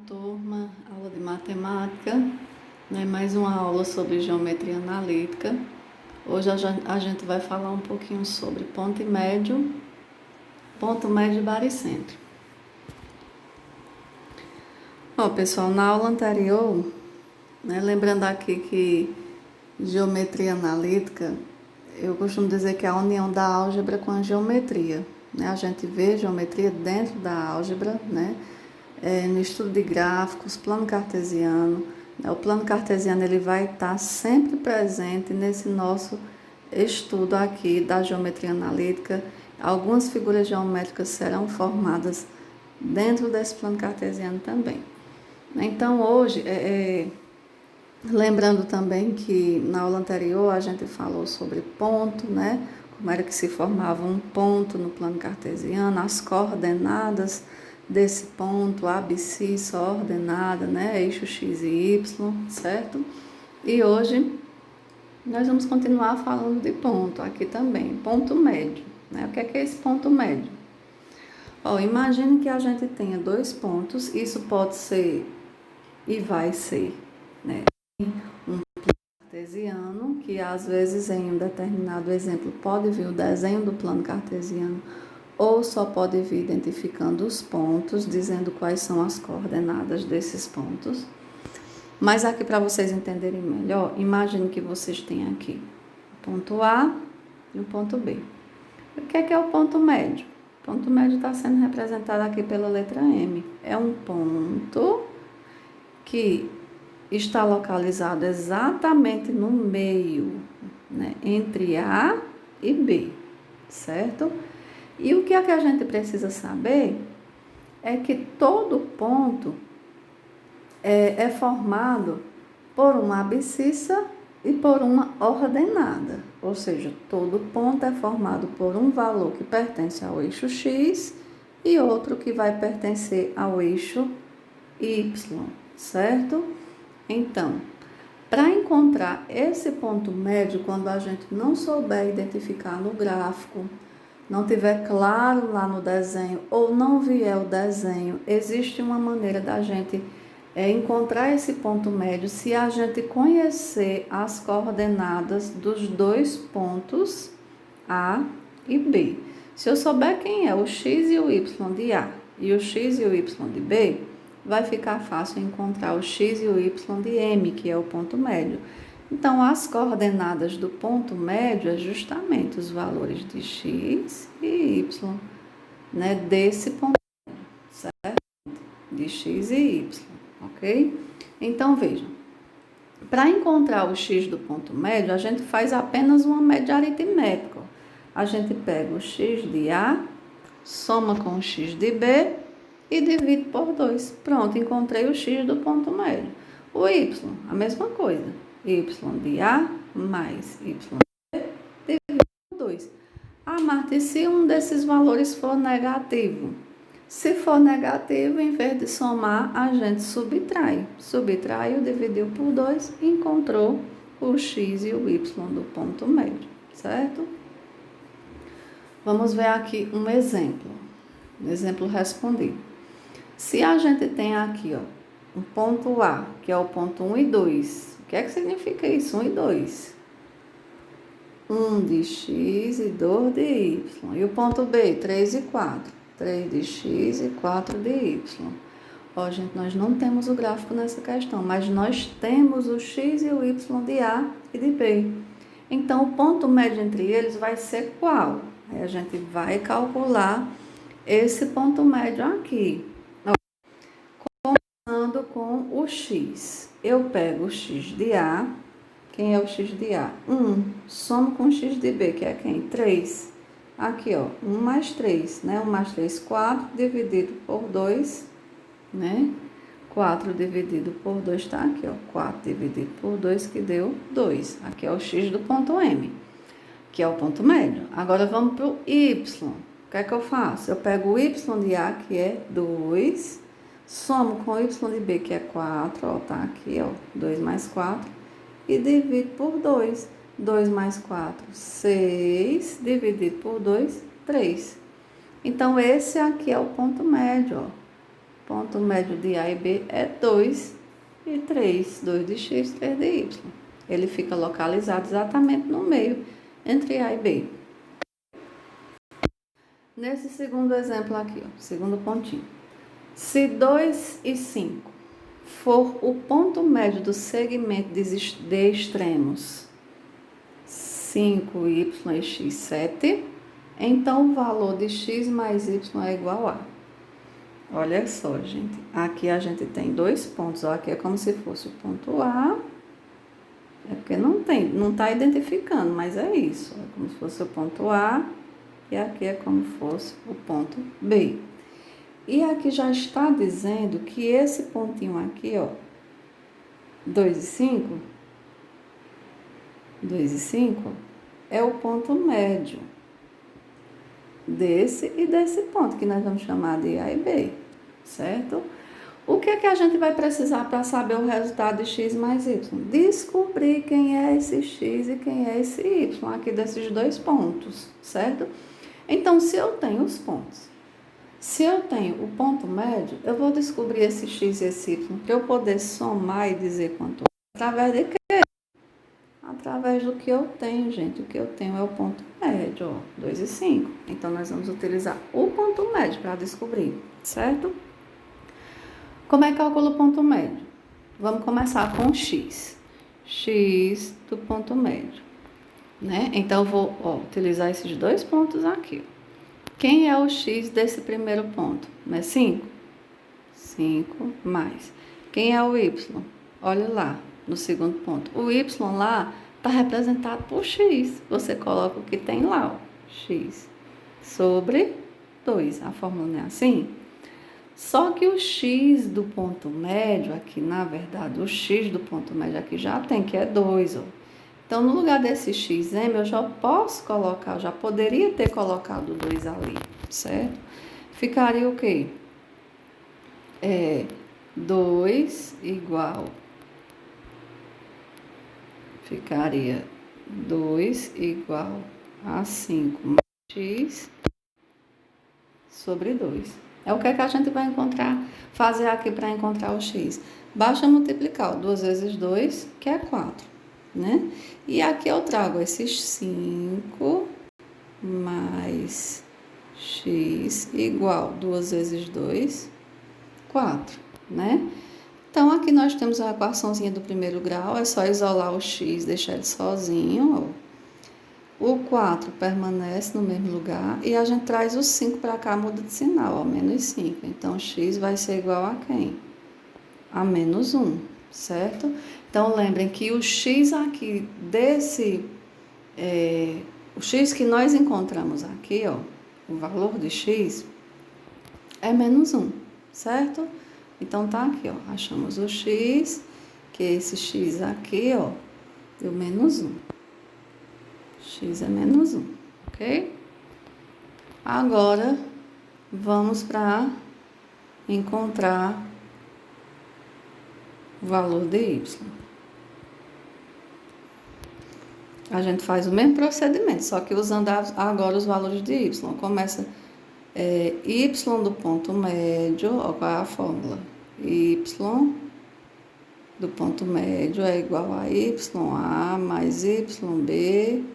turma, aula de matemática, né? Mais uma aula sobre geometria analítica. Hoje a gente vai falar um pouquinho sobre ponto médio e baricentro. Ó, pessoal, na aula anterior, né, lembrando aqui que geometria analítica, eu costumo dizer que é a união da álgebra com a geometria, né? A gente vê geometria dentro da álgebra, né? No estudo de gráficos, plano cartesiano, né? O plano cartesiano ele vai estar sempre presente nesse nosso estudo aqui da geometria analítica. Algumas figuras geométricas serão formadas dentro desse plano cartesiano também. Então hoje, lembrando também que na aula anterior a gente falou sobre ponto, né? Como era que se formava um ponto no plano cartesiano, as coordenadas desse ponto, abscissa, ordenada, né? Eixo x e y, certo? E hoje nós vamos continuar falando de ponto aqui também, ponto médio, né? O que é esse ponto médio? Ó, imagine que a gente tenha dois pontos, isso pode ser e vai ser, né? Um cartesiano, que às vezes em um determinado exemplo pode vir o desenho do plano cartesiano, ou só pode vir identificando os pontos, dizendo quais são as coordenadas desses pontos. Mas aqui para vocês entenderem melhor, imagine que vocês têm aqui o ponto A e o ponto B. O que é o ponto médio? O ponto médio está sendo representado aqui pela letra M. É um ponto que está localizado exatamente no meio, né, entre A e B, certo? E o que é que a gente precisa saber é que todo ponto é formado por uma abscissa e por uma ordenada, ou seja, todo ponto é formado por um valor que pertence ao eixo x e outro que vai pertencer ao eixo y, certo? Então, para encontrar esse ponto médio, quando a gente não souber identificar no gráfico, não tiver claro lá no desenho ou não vier o desenho, existe uma maneira da gente encontrar esse ponto médio se a gente conhecer as coordenadas dos dois pontos A e B. Se eu souber quem é o x e o y de A e o x e o y de B, vai ficar fácil encontrar o x e o y de M, que é o ponto médio. Então, as coordenadas do ponto médio é justamente os valores de x e y, né, desse ponto médio, certo? De x e y, ok? Então, vejam, para encontrar o x do ponto médio, a gente faz apenas uma média aritmética. A gente pega o x de A, soma com o x de B e divide por 2. Pronto, encontrei o x do ponto médio. O y, a mesma coisa. Y de A mais y de B dividido por 2. Ah, Marta, e se um desses valores for negativo? Se for negativo, em vez de somar, a gente subtrai. Subtraiu, dividiu por 2 e encontrou o x e o y do ponto médio, certo? Vamos ver aqui um exemplo. Um exemplo respondido. Se a gente tem aqui, ó, um ponto A, que é o ponto 1 e 2, o que é que significa isso? 1 e 2. 1 de x e 2 de y. E o ponto B, 3 e 4. 3 de x e 4 de y. Ó, gente, nós não temos o gráfico nessa questão, mas nós temos o x e o y de A e de B. Então, o ponto médio entre eles vai ser qual? Aí a gente vai calcular esse ponto médio aqui. Começando com o x. Eu pego o x de A. Quem é o x de A? 1. Somo com o x de B, que é quem? 3. Aqui, ó, 1 mais 3, né? 1 mais 3, 4, dividido por 2, né? 4 dividido por 2 está aqui, ó. 4 dividido por 2, que deu 2. Aqui é o x do ponto M, que é o ponto médio. Agora, vamos para o y. O que é que eu faço? Eu pego o y de A, que é 2, somo com o y de B, que é 4, ó, tá aqui, ó, 2 mais 4, e divido por 2. 2 mais 4, 6, dividido por 2, 3. Então, esse aqui é o ponto médio, ó. Ponto médio de A e B é 2 e 3. 2 de x, 3 de y. Ele fica localizado exatamente no meio, entre A e B. Nesse segundo exemplo aqui, ó, segundo pontinho. Se 2 e 5 for o ponto médio do segmento de extremos 5y e x, 7, então o valor de x mais y é igual a... Olha só, gente. Aqui a gente tem dois pontos. Ó, aqui é como se fosse o ponto A. É porque não tá identificando, mas é isso. É como se fosse o ponto A. E aqui é como se fosse o ponto B. E aqui já está dizendo que esse pontinho aqui, ó, 2 e 5, é o ponto médio desse e desse ponto, que nós vamos chamar de A e B, certo? O que é que a gente vai precisar para saber o resultado de x mais y? Descobrir quem é esse x e quem é esse y, aqui desses dois pontos, certo? Então, se eu tenho os pontos, se eu tenho o ponto médio, eu vou descobrir esse x e esse y para eu poder somar e dizer quanto é. Através de quê? Através do que eu tenho, gente. O que eu tenho é o ponto médio, ó, 2 e 5. Então, nós vamos utilizar o ponto médio para descobrir, certo? Como é que calcula o ponto médio? Vamos começar com x. X do ponto médio, né? Então, eu vou utilizar esses dois pontos aqui. Quem é o x desse primeiro ponto? Não é 5? 5 mais. Quem é o y? Olha lá, no segundo ponto. O y lá está representado por x. Você coloca o que tem lá, ó, x sobre 2. A fórmula não é assim? Só que o x do ponto médio aqui, na verdade, o x do ponto médio aqui já tem, que é 2, ó. Então, no lugar desse xm, eu já posso colocar, eu já poderia ter colocado 2 ali, certo? Ficaria o quê? 2 igual... Ficaria 2 igual a 5 mais x sobre 2. É o que é que a gente vai encontrar, fazer aqui para encontrar o x. Basta multiplicar, 2 vezes 2, que é 4, né? E aqui eu trago esses 5 mais x igual 2 vezes 2, 4, né? Então, aqui nós temos a equaçãozinha do primeiro grau, é só isolar o x, deixar ele sozinho, ó. O 4 permanece no mesmo lugar e a gente traz o 5 para cá, muda de sinal, ó, menos 5. Então, x vai ser igual a quem? A menos 1, certo? Então, lembrem que o x aqui o x que nós encontramos aqui, ó, o valor de x é menos 1, certo? Então, tá aqui, ó, achamos o x, que é esse x aqui, ó, deu menos 1. X é menos 1, ok? Agora, vamos para encontrar o valor de y. A gente faz o mesmo procedimento, só que usando agora os valores de y. Começa y do ponto médio, ó, qual é a fórmula? Y do ponto médio é igual a YA mais YB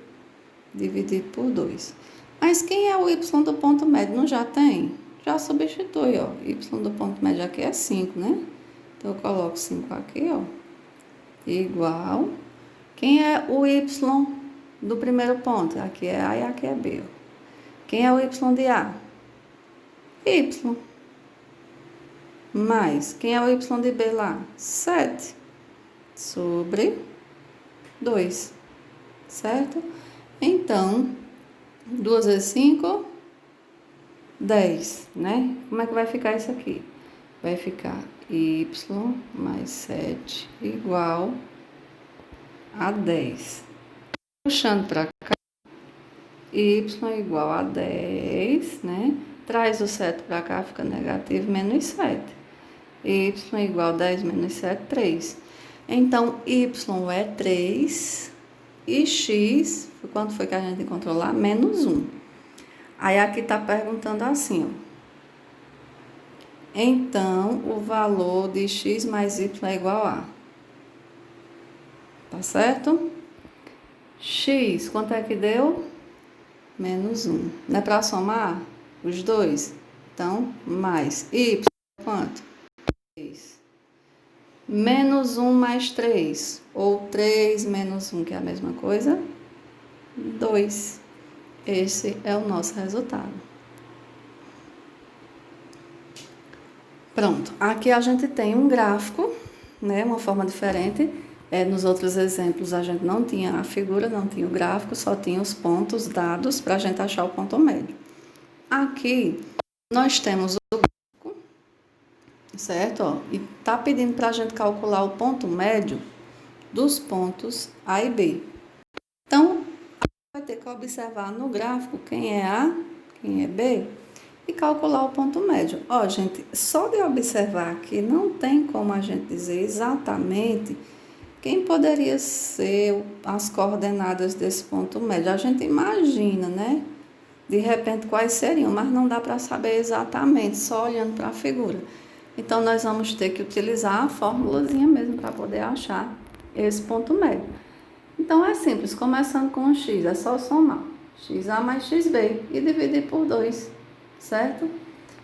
dividido por 2. Mas quem é o y do ponto médio? Não já tem? Já substitui, ó. Y do ponto médio aqui é 5, né? Então, eu coloco 5 aqui, ó. Igual. Quem é o y do primeiro ponto? Aqui é A e aqui é B, ó. Quem é o y de A? Y. Mais. Quem é o y de B lá? 7 sobre 2. Certo? Então, 2 vezes 5, 10, né? Como é que vai ficar isso aqui? Vai ficar y mais 7 igual a 10. Puxando para cá, y igual a 10, né? Traz o 7 para cá, fica negativo, menos 7. Y igual a 10 menos 7, 3. Então, y é 3 e x, quanto foi que a gente encontrou lá? Menos 1. Aí aqui está perguntando assim, ó. então o valor de x mais y é igual a. Tá certo? X, quanto é que deu? Menos 1. Não é para somar os dois? Então, mais y, quanto? 3. Menos 1 mais 3, ou 3 menos 1, que é a mesma coisa? 2. Esse é o nosso resultado. Pronto, aqui a gente tem um gráfico, né, uma forma diferente. Nos outros exemplos a gente não tinha a figura, não tinha o gráfico, só tinha os pontos dados para a gente achar o ponto médio. Aqui nós temos o gráfico, certo? Ó, e está pedindo para a gente calcular o ponto médio dos pontos A e B. Então, vai ter que observar no gráfico quem é A, quem é B, e calcular o ponto médio. Ó, gente, só de observar aqui não tem como a gente dizer exatamente quem poderia ser as coordenadas desse ponto médio. A gente imagina, né? De repente quais seriam, mas não dá para saber exatamente, só olhando para a figura. Então, nós vamos ter que utilizar a formulazinha mesmo para poder achar esse ponto médio. Então, é simples, começando com o x, é só somar xa mais xb e dividir por 2, certo?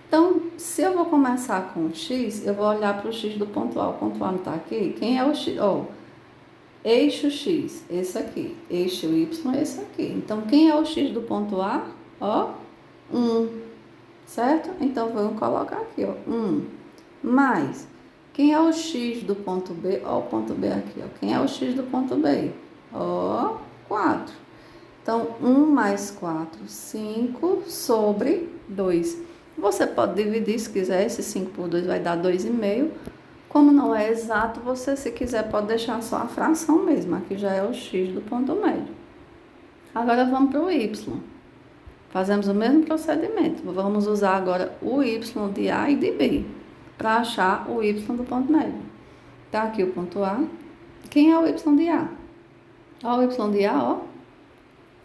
Então, se eu vou começar com o x, eu vou olhar para o x do ponto A. O ponto A não está aqui? Quem é o x? Ó, eixo x, esse aqui. Eixo y, esse aqui. Então, quem é o x do ponto A? Ó, 1, certo? Então, vamos colocar aqui, ó, 1. Mais, quem é o x do ponto B? Ó, o ponto B aqui, ó. Quem é o x do ponto B? Ó, 4. Então, 1 mais 4, 5 sobre 2. Você pode dividir, se quiser, esse 5 por 2 vai dar 2,5. Como não é exato, você, se quiser, pode deixar só a fração mesmo. Aqui já é o x do ponto médio. Agora, vamos para o y. Fazemos o mesmo procedimento. Vamos usar agora o y de A e de B para achar o y do ponto médio. Tá aqui o ponto A. Quem é o y de A? Ó, o y de A, ó.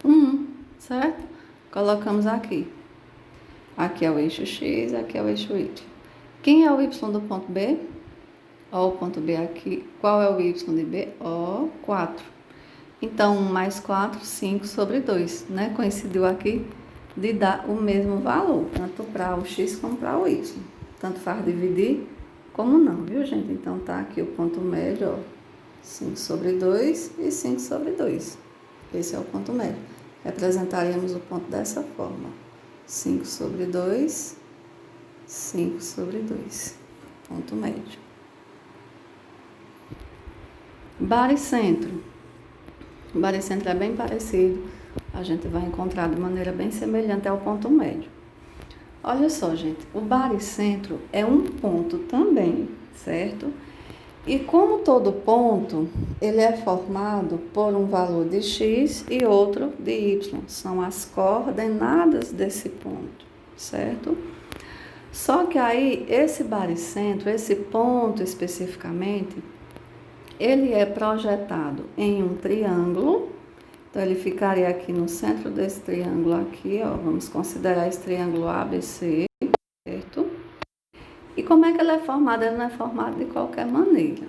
1, certo? Colocamos aqui. Aqui é o eixo x, aqui é o eixo y. Quem é o y do ponto B? Ó, o ponto B aqui. Qual é o y de B? Ó, 4. Então, 1 mais 4, 5 sobre 2, né? Coincidiu aqui de dar o mesmo valor, tanto para o x como para o y. Tanto faz dividir como não, viu, gente? Então, tá aqui o ponto médio, ó. 5 sobre 2 e 5 sobre 2. Esse é o ponto médio. Representaríamos o ponto dessa forma. 5 sobre 2, 5 sobre 2. Ponto médio. Baricentro. O baricentro é bem parecido. A gente vai encontrar de maneira bem semelhante ao ponto médio. Olha só, gente. O baricentro é um ponto também, certo? E como todo ponto, ele é formado por um valor de x e outro de y. São as coordenadas desse ponto, certo? Só que aí, esse baricentro, esse ponto especificamente, ele é projetado em um triângulo. Então, ele ficaria aqui no centro desse triângulo aqui, ó. Vamos considerar esse triângulo ABC, certo? E como é que ele é formado? Ele não é formado de qualquer maneira,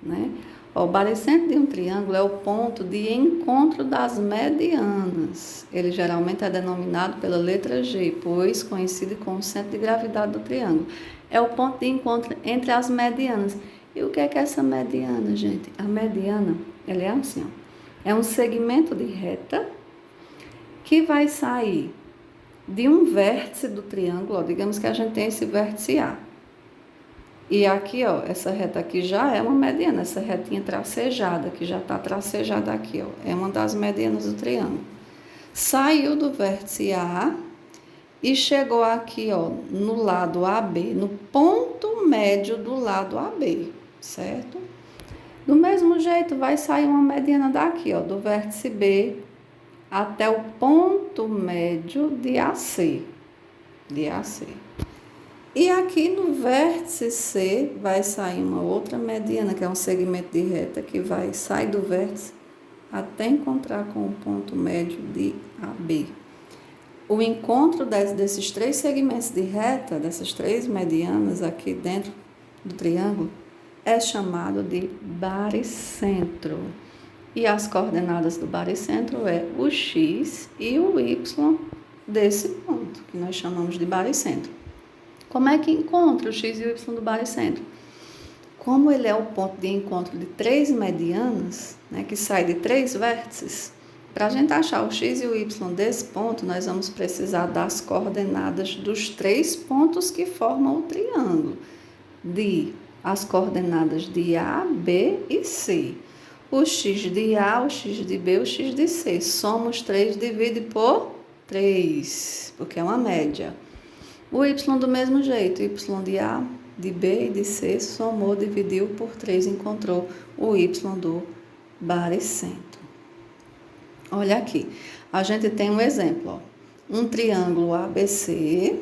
né? Ó, o baricentro de um triângulo é o ponto de encontro das medianas. Ele geralmente é denominado pela letra G, pois coincide com o centro de gravidade do triângulo. É o ponto de encontro entre as medianas. E o que é essa mediana, gente? A mediana, ela é assim, ó. É um segmento de reta que vai sair de um vértice do triângulo, ó. Digamos que a gente tem esse vértice A. E aqui, ó, essa reta aqui já é uma mediana, essa retinha tracejada, que já está tracejada aqui, ó, é uma das medianas do triângulo. Saiu do vértice A e chegou aqui, ó, no lado AB, no ponto médio do lado AB, certo? Do mesmo jeito, vai sair uma mediana daqui, ó, do vértice B até o ponto médio de AC, E aqui no vértice C vai sair uma outra mediana, que é um segmento de reta que vai sair do vértice até encontrar com o ponto médio de AB. O encontro desses três segmentos de reta, dessas três medianas aqui dentro do triângulo, é chamado de baricentro. E as coordenadas do baricentro é o x e o y desse ponto, que nós chamamos de baricentro. Como é que encontra o x e o y do baricentro? Como ele é o ponto de encontro de três medianas, né, que sai de três vértices, para a gente achar o x e o y desse ponto, nós vamos precisar das coordenadas dos três pontos que formam o triângulo, as coordenadas de A, B e C. O x de A, o x de B, o x de C. Soma os três, divide por 3, porque é uma média. O y do mesmo jeito, y de A, de B e de C, somou, dividiu por 3, encontrou o y do baricentro. Olha aqui, a gente tem um exemplo, ó. Um triângulo ABC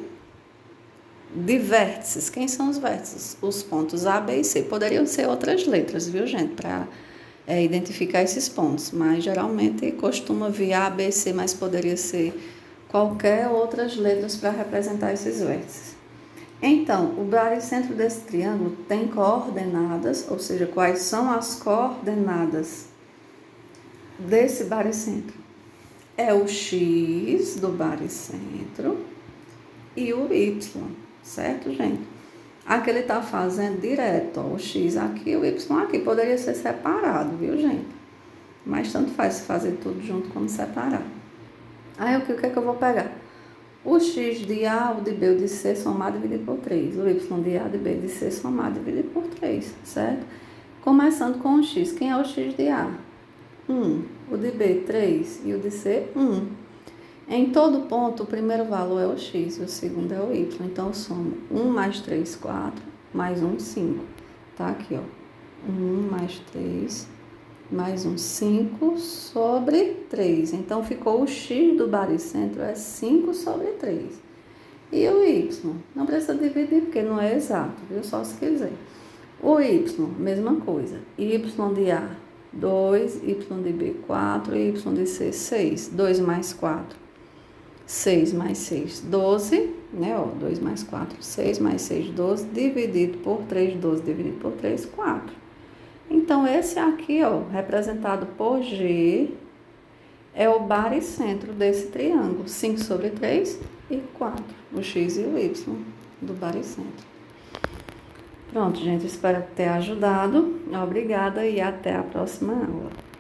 de vértices. Quem são os vértices? Os pontos A, B e C. Poderiam ser outras letras, viu, gente, para identificar esses pontos, mas geralmente costuma vir A, B, C, mas poderia ser qualquer outras letras para representar esses vértices. Então, o baricentro desse triângulo tem coordenadas, ou seja, quais são as coordenadas desse baricentro? É o x do baricentro e o y, certo, gente? Aqui ele está fazendo direto, ó, o x aqui e o y aqui. Poderia ser separado, viu, gente? Mas tanto faz se fazer tudo junto como separar. Aí o que é que eu vou pegar? O x de A, o de B, o de C somado e dividido por 3. O y de A, de B, de C somado e dividido por 3, certo? Começando com o x. Quem é o x de A? 1. O de B, 3. E o de C, 1. Em todo ponto, o primeiro valor é o x e o segundo é o y. Então, eu somo 1 mais 3, 4, mais 1, 5. Tá aqui, ó. 1 mais 3, mais 1, 5 sobre 3. Então, ficou o x do baricentro é 5 sobre 3. E o y? Não precisa dividir, porque não é exato, viu? Só se quiser. O y, mesma coisa. Y de A, 2, y de B, 4, y de C, 6. 2 mais 4. 6 mais 6, 12, né, ó, 2 mais 4, 6 mais 6, 12, dividido por 3, 12, dividido por 3, 4. Então, esse aqui, ó, representado por G, é o baricentro desse triângulo, 5 sobre 3 e 4, o x e o y do baricentro. Pronto, gente, espero ter ajudado. Obrigada e até a próxima aula.